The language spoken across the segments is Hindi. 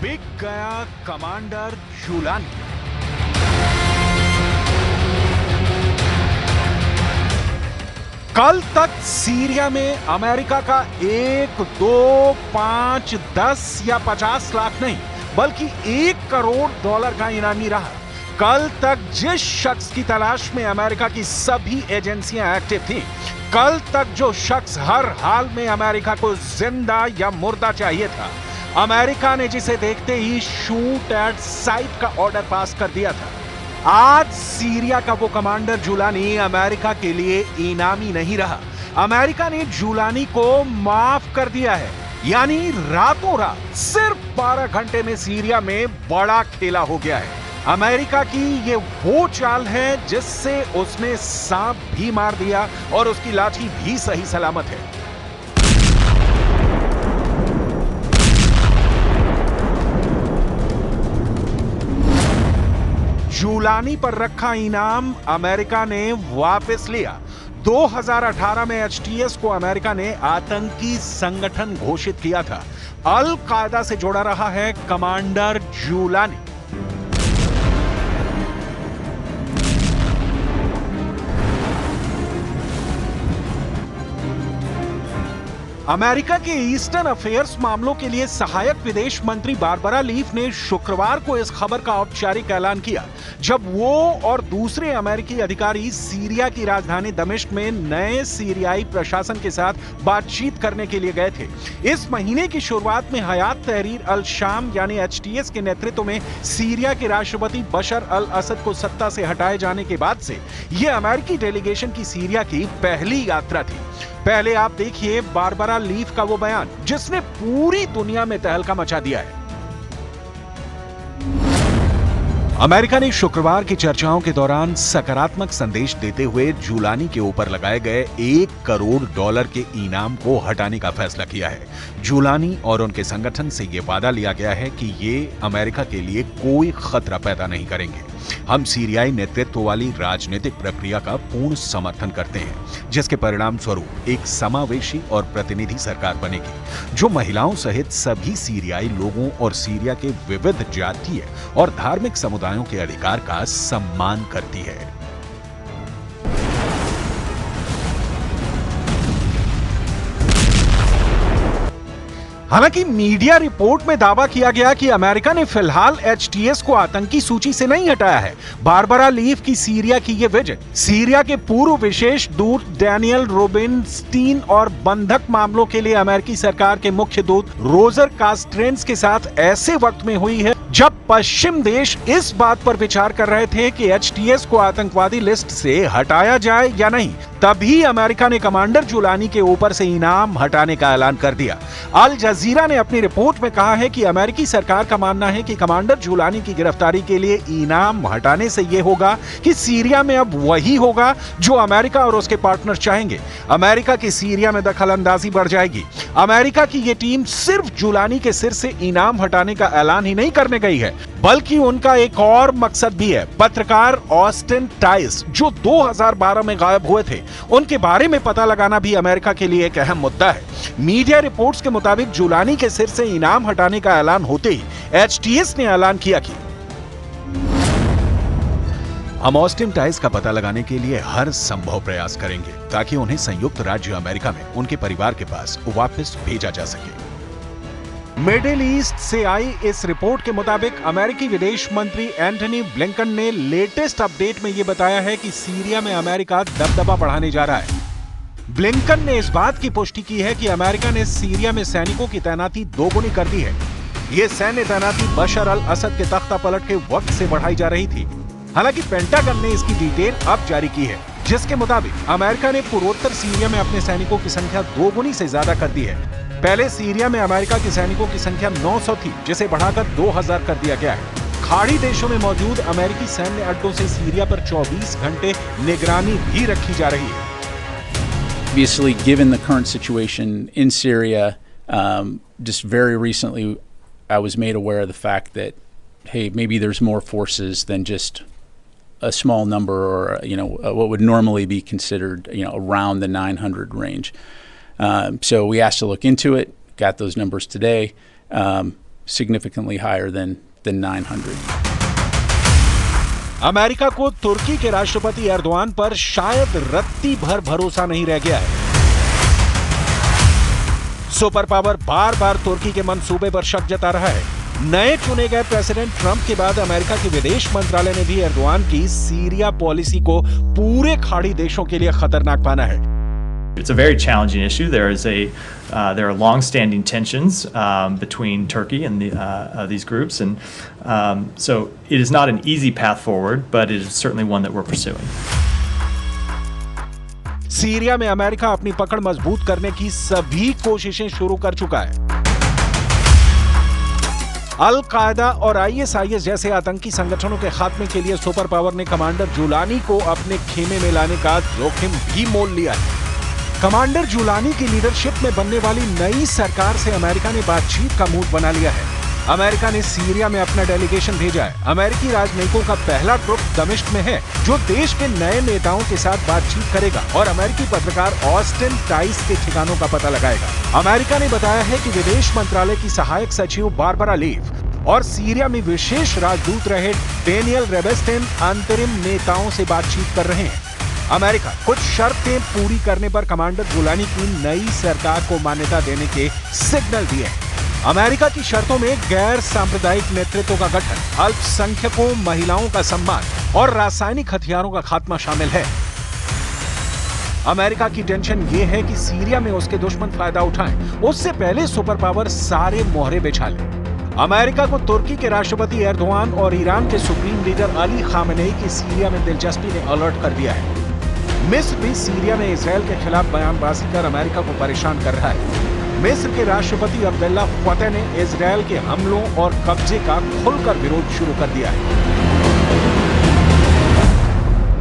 बिक गया कमांडर जुलानी। कल तक सीरिया में अमेरिका का 1, 2, 5, 10 या 50 लाख नहीं बल्कि $1 करोड़ का इनामी रहा। कल तक जिस शख्स की तलाश में अमेरिका की सभी एजेंसियां एक्टिव थीं, कल तक जो शख्स हर हाल में अमेरिका को जिंदा या मुर्दा चाहिए था, अमेरिका ने जिसे देखते ही शूट एट साइट का ऑर्डर पास कर दिया था। आज सीरिया का वो कमांडर जुलानी अमेरिका के लिए इनामी नहीं रहा। अमेरिका ने जुलानी को माफ कर दिया है, यानी रातों रात सिर्फ 12 घंटे में सीरिया में बड़ा खेला हो गया है। अमेरिका की ये वो चाल है जिससे उसने सांप भी मार दिया और उसकी लाठी भी सही सलामत है। जुलानी पर रखा इनाम अमेरिका ने वापस लिया। 2018 में एचटीएस को अमेरिका ने आतंकी संगठन घोषित किया था। अल कायदा से जुड़ा रहा है कमांडर जुलानी। अमेरिका के ईस्टर्न अफेयर्स मामलों के लिए सहायक विदेश मंत्री बारबरा लीफ ने शुक्रवार को इस खबर का औपचारिक ऐलान किया, जब वो और दूसरे अमेरिकी अधिकारी सीरिया की राजधानी दमिश्क में नए सीरियाई प्रशासन के साथ बातचीत करने के लिए गए थे। इस महीने की शुरुआत में हयात तहरीर अल शाम यानी एचटीएस के नेतृत्व में सीरिया के राष्ट्रपति बशर अल असद को सत्ता से हटाए जाने के बाद से यह अमेरिकी डेलीगेशन की सीरिया की पहली यात्रा थी। पहले आप देखिए बारबरा लीफ का वो बयान जिसने पूरी दुनिया में तहलका मचा दिया है। अमेरिका ने शुक्रवार की चर्चाओं के दौरान सकारात्मक संदेश देते हुए जुलानी के ऊपर लगाए गए $1 करोड़ के इनाम को हटाने का फैसला किया है। जुलानी और उनके संगठन से यह वादा लिया गया है कि ये अमेरिका के लिए कोई खतरा पैदा नहीं करेंगे। हम सीरियाई नेतृत्व वाली राजनीतिक प्रक्रिया का पूर्ण समर्थन करते हैं, जिसके परिणाम स्वरूप एक समावेशी और प्रतिनिधि सरकार बनेगी जो महिलाओं सहित सभी सीरियाई लोगों और सीरिया के विविध जातीय और धार्मिक समुदायों के अधिकार का सम्मान करती है। हालांकि मीडिया रिपोर्ट में दावा किया गया कि अमेरिका ने फिलहाल एचटीएस को आतंकी सूची से नहीं हटाया है। बारबरा लीफ की सीरिया की ये विजिट सीरिया के पूर्व विशेष दूत डैनियल रोबिनस्टीन और बंधक मामलों के लिए अमेरिकी सरकार के मुख्य दूत रोजर कास्ट्रेंस के साथ ऐसे वक्त में हुई है जब पश्चिम देश इस बात पर विचार कर रहे थे कि एचटीएस को आतंकवादी लिस्ट से हटाया जाए या नहीं। तभी अमेरिका ने कमांडर जुलानी के ऊपर से इनाम हटाने का ऐलान कर दिया। अल जजीरा ने अपनी रिपोर्ट में कहा है कि अमेरिकी सरकार का मानना है कि कमांडर जुलानी की गिरफ्तारी के लिए इनाम हटाने से यह होगा कि सीरिया में अब वही होगा जो अमेरिका और उसके पार्टनर चाहेंगे। अमेरिका की सीरिया में दखलंदाजी बढ़ जाएगी। अमेरिका की यह टीम सिर्फ जुलानी के सिर से इनाम हटाने का ऐलान ही नहीं करने गई है, बल्कि उनका एक और मकसद भी है। पत्रकार ऑस्टिन टाइस जो 2012 में गायब हुए थे, उनके बारे में पता लगाना भी अमेरिका के लिए एक अहम मुद्दा है। मीडिया रिपोर्ट्स के मुताबिक जुलानी के सिर से इनाम हटाने का ऐलान होते ही एचटीएस ने ऐलान किया कि हम ऑस्टिन टाइस का पता लगाने के लिए हर संभव प्रयास करेंगे ताकि उन्हें संयुक्त राज्य अमेरिका में उनके परिवार के पास वापस भेजा जा सके। मिडिल ईस्ट से आई इस रिपोर्ट के मुताबिक अमेरिकी विदेश मंत्री एंटनी ब्लिंकन ने लेटेस्ट अपडेट में यह बताया है कि सीरिया में अमेरिका दबदबा बढ़ाने जा रहा है। ब्लिंकन ने इस बात की पुष्टि की है कि अमेरिका ने सीरिया में सैनिकों की तैनाती दोगुनी कर दी है। यह सैन्य तैनाती बशर अल असद के तख्ता पलट के वक्त से बढ़ाई जा रही थी। हालांकि पेंटागन ने इसकी डिटेल अब जारी की है, जिसके मुताबिक अमेरिका ने पूर्वोत्तर सीरिया में अपने सैनिकों की संख्या दोगुनी से ज्यादा कर दी है। पहले सीरिया में अमेरिका के सैनिकों की संख्या 900 थी, जिसे बढ़ाकर 2000 कर दिया गया है। खाड़ी देशों में मौजूद अमेरिकी सैन्य अड्डों से सीरिया पर 24 घंटे निगरानी भी रखी जा रही है। Obviously, given the current situation in Syria, just very recently, I was made aware of the fact that, hey, maybe there's more forces than just a small number, or what would normally be considered, around the 900 range. So we asked to look into it. Got those numbers today. significantly higher than 900. America को तुर्की के राष्ट्रपति एर्दोआन पर शायद रत्ती भर भरोसा नहीं रह गया है। सुपर पावर बार बार तुर्की के मंसूबे पर शक जता रहा है। नए चुने गए प्रेसिडेंट ट्रंप के बाद अमेरिका के विदेश मंत्रालय ने भी एर्दोआन की सीरिया पॉलिसी को पूरे खाड़ी देशों के लिए खतरनाक माना है। It's a very challenging issue. There are long-standing tensions between Turkey and these groups, and so it is not an easy path forward, but it is certainly one that we're pursuing. Syria में अमेरिका अपनी पकड़ मजबूत करने की सभी कोशिशें शुरू कर चुका है। अल कायदा और ISIS जैसे आतंकी संगठनों के खात्मे के लिए सुपर पावर ने कमांडर जुलानी को अपने खेमे में लाने का जोखिम भी मोल लिया है। कमांडर जुलानी की लीडरशिप में बनने वाली नई सरकार से अमेरिका ने बातचीत का मूड बना लिया है। अमेरिका ने सीरिया में अपना डेलीगेशन भेजा है। अमेरिकी राजनयिकों का पहला ग्रुप दमिश्क में है, जो देश के नए नेताओं के साथ बातचीत करेगा और अमेरिकी पत्रकार ऑस्टिन टाइस के ठिकानों का पता लगाएगा। अमेरिका ने बताया है कि विदेश मंत्रालय की सहायक सचिव बारबरा लीफ और सीरिया में विशेष राजदूत रहे डेनियल रेबेस्टेन अंतरिम नेताओं से बातचीत कर रहे हैं। अमेरिका कुछ शर्तें पूरी करने पर कमांडर जुलानी की नई सरकार को मान्यता देने के सिग्नल दिए हैं। अमेरिका की शर्तों में गैर सांप्रदायिक नेतृत्व का गठन, अल्पसंख्यकों, महिलाओं का सम्मान और रासायनिक हथियारों का खात्मा शामिल है। अमेरिका की टेंशन ये है कि सीरिया में उसके दुश्मन फायदा उठाएं, उससे पहले सुपर पावर सारे मोहरे बिछा ले। अमेरिका को तुर्की के राष्ट्रपति एर्दोआन और ईरान के सुप्रीम लीडर अली खामेनेई की सीरिया में दिलचस्पी ने अलर्ट कर दिया है। मिस्र भी सीरिया में इजरायल के खिलाफ बयानबाजी कर अमेरिका को परेशान कर रहा है। मिस्र के राष्ट्रपति अब्दुल्ला फतेह ने इजरायल के हमलों और कब्जे का खुलकर विरोध शुरू कर दिया है।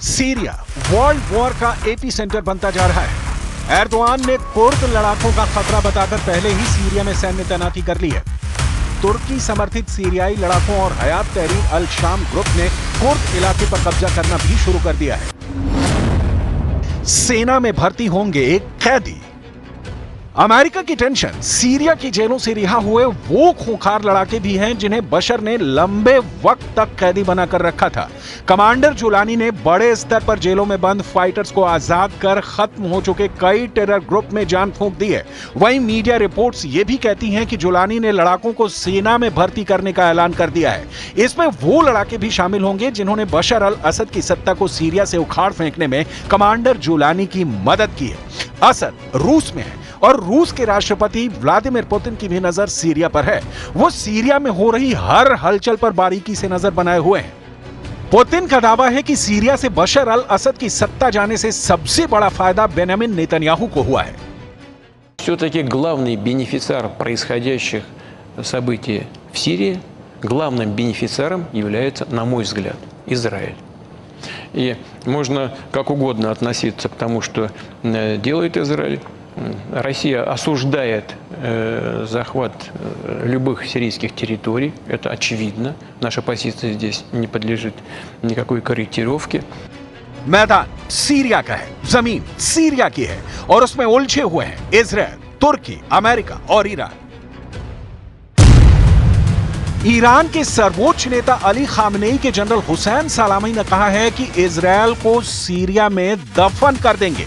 सीरिया वर्ल्ड वॉर का एपी सेंटर बनता जा रहा है। एर्दोआन ने कुर्द लड़ाकों का खतरा बताकर पहले ही सीरिया में सैन्य तैनाती कर ली है। तुर्की समर्थित सीरियाई लड़ाकों और हयात तहरीर अल शाम ग्रुप ने कुर्द इलाके पर कब्जा करना भी शुरू कर दिया है। सेना में भर्ती होंगे कैदी। अमेरिका की टेंशन सीरिया की जेलों से रिहा हुए वो खूंखार लड़ाके भी हैं जिन्हें बशर ने लंबे वक्त तक कैदी बनाकर रखा था। कमांडर जुलानी ने बड़े स्तर पर जेलों में बंद फाइटर्स को आजाद कर खत्म हो चुके कई टेरर ग्रुप में जान फूंक दी है। वहीं मीडिया रिपोर्ट्स ये भी कहती हैं कि जुलानी ने लड़ाकों को सेना में भर्ती करने का ऐलान कर दिया है। इसमें वो लड़ाके भी शामिल होंगे जिन्होंने बशर अल असद की सत्ता को सीरिया से उखाड़ फेंकने में कमांडर जुलानी की मदद की है। असद रूस में है और रूस के राष्ट्रपति व्लादिमीर पुतिन की भी नजर सीरिया पर है। वो सीरिया में हो रही हर हलचल पर बारीकी से नजर बनाए हुए हैं। पुतिन का दावा है कि सीरिया से बशर अल असद की सत्ता जाने से सबसे बड़ा फायदा बेंजामिन नेतन्याहू को हुआ है। Все-таки главный бенефициар происходящих событий в Сирии, главным бенефициаром является, на мой взгляд, Израиль. И можно как угодно относиться к тому, что делает Израиль. Россия осуждает захват любых сирийских территорий, это очевидно. Наша позиция здесь не подлежит никакой корректировке. मैदान सीरिया का है, जमीन सीरिया की है और उसमें उलझे हुए हैं इजराइल, तुर्की, अमेरिका और ईरान। ईरान के सर्वोच्च नेता अली खामेनेई के जनरल हुसैन सलामी ने कहा है कि इजराइल को सीरिया में दफन कर देंगे।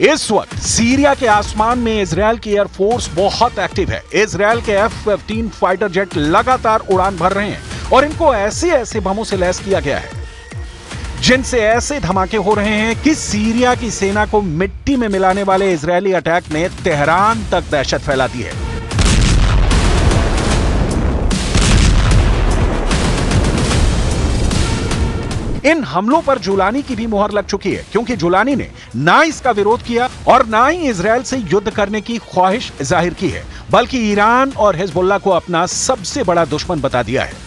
इस वक्त सीरिया के आसमान में इजरायल की एयरफोर्स बहुत एक्टिव है। इजरायल के F-15 फाइटर जेट लगातार उड़ान भर रहे हैं और इनको ऐसे ऐसे बमों से लैस किया गया है। जिनसे ऐसे धमाके हो रहे हैं कि सीरिया की सेना को मिट्टी में मिलाने वाले इजरायली अटैक ने तेहरान तक दहशत फैला दी है। इन हमलों पर जुलानी की भी मुहर लग चुकी है, क्योंकि जुलानी ने ना इसका विरोध किया और ना ही इजरायल से युद्ध करने की ख्वाहिश जाहिर की है, बल्कि ईरान और हिजबुल्लाह को अपना सबसे बड़ा दुश्मन बता दिया है।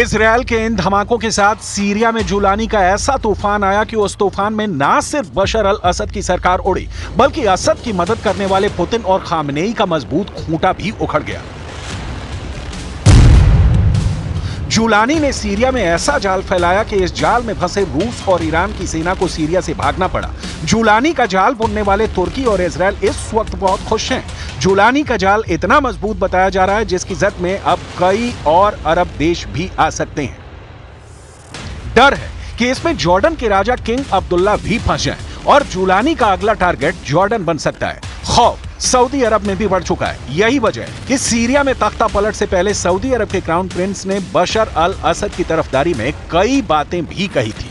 इजरायल के इन धमाकों के साथ सीरिया में जुलानी का ऐसा तूफान आया कि उस तूफान में ना सिर्फ बशर अल असद की सरकार उड़ी, बल्कि असद की मदद करने वाले पुतिन और खामनेई का मजबूत खूंटा भी उखड़ गया। जुलानी ने सीरिया में ऐसा जाल फैलाया कि इस जाल में फंसे रूस और ईरान की सेना को सीरिया से भागना पड़ा। जुलानी का जाल बुनने वाले तुर्की और इजरायल इस वक्त बहुत खुश हैं। जुलानी का जाल इतना मजबूत बताया जा रहा है जिसकी जद में अब कई और अरब देश भी आ सकते हैं। डर है कि इसमें जॉर्डन के राजा किंग अब्दुल्ला भी फंस जाएं और जुलानी का अगला टारगेट जॉर्डन बन सकता है। खौफ सऊदी अरब में भी बढ़ चुका है। यही वजह है कि सीरिया में तख्ता पलट से पहले सऊदी अरब के क्राउन प्रिंस ने बशर अल असद की तरफदारी में कई बातें भी कही थी।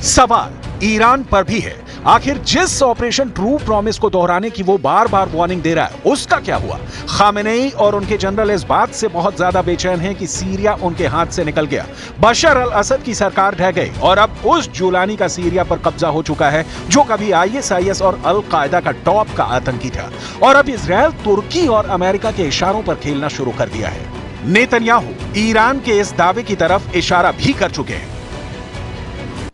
सवाल ईरान पर भी है। आखिर जिस ऑपरेशन ट्रू प्रॉमिस को दोहराने की वो बार बार वार्निंग दे रहा है, उसका क्या हुआ? खामेनेई और उनके जनरल इस बात से बहुत ज्यादा बेचैन हैं कि सीरिया उनके हाथ से निकल गया। बशर अल असद की सरकार ढह गई और अब उस जुलानी का सीरिया पर कब्जा हो चुका है, जो कभी ISIS और अल कायदा का टॉप का आतंकी था। और अब इजरायल तुर्की और अमेरिका के इशारों पर खेलना शुरू कर दिया है। नेतन्याहू ईरान के इस दावे की तरफ इशारा भी कर चुके हैं।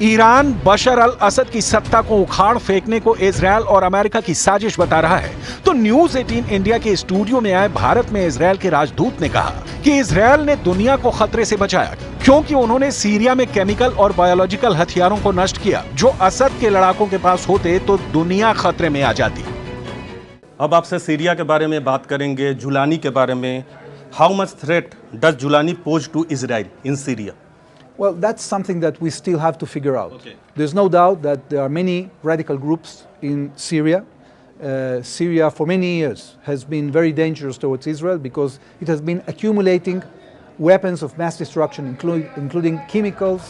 ईरान बशर अल असद की सत्ता को उखाड़ फेंकने को इजरायल और अमेरिका की साजिश बता रहा है, तो न्यूज 18 इंडिया के स्टूडियो में आए भारत में इजरायल के राजदूत ने कहा कि इजरायल ने दुनिया को खतरे से बचाया क्योंकि उन्होंने सीरिया में केमिकल और बायोलॉजिकल हथियारों को नष्ट किया। जो असद के लड़ाकों के पास होते तो दुनिया खतरे में आ जाती। अब आपसे सीरिया के बारे में बात करेंगे, जुलानी के बारे में। How much threat does Jolani pose to Israel in Syria? Well, that's something that we still have to figure out. Okay. There's no doubt that there are many radical groups in Syria. Syria for many years has been very dangerous towards Israel because it has been accumulating weapons of mass destruction, including chemicals.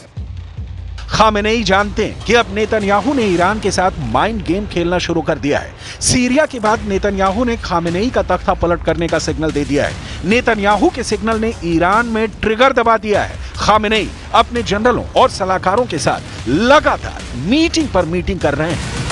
Khamenei जानते हैं कि अब नेतन्याहू ने ईरान के साथ माइंड गेम खेलना शुरू कर दिया है। सीरिया के बाद नेतन्याहू ने खामेनेई का तख्ता पलट करने का सिग्नल दे दिया है। नेतन्याहू के सिग्नल ने ईरान में ट्रिगर दबा दिया है। खामेनेई अपने जनरलों और सलाहकारों के साथ लगातार मीटिंग पर मीटिंग कर रहे हैं।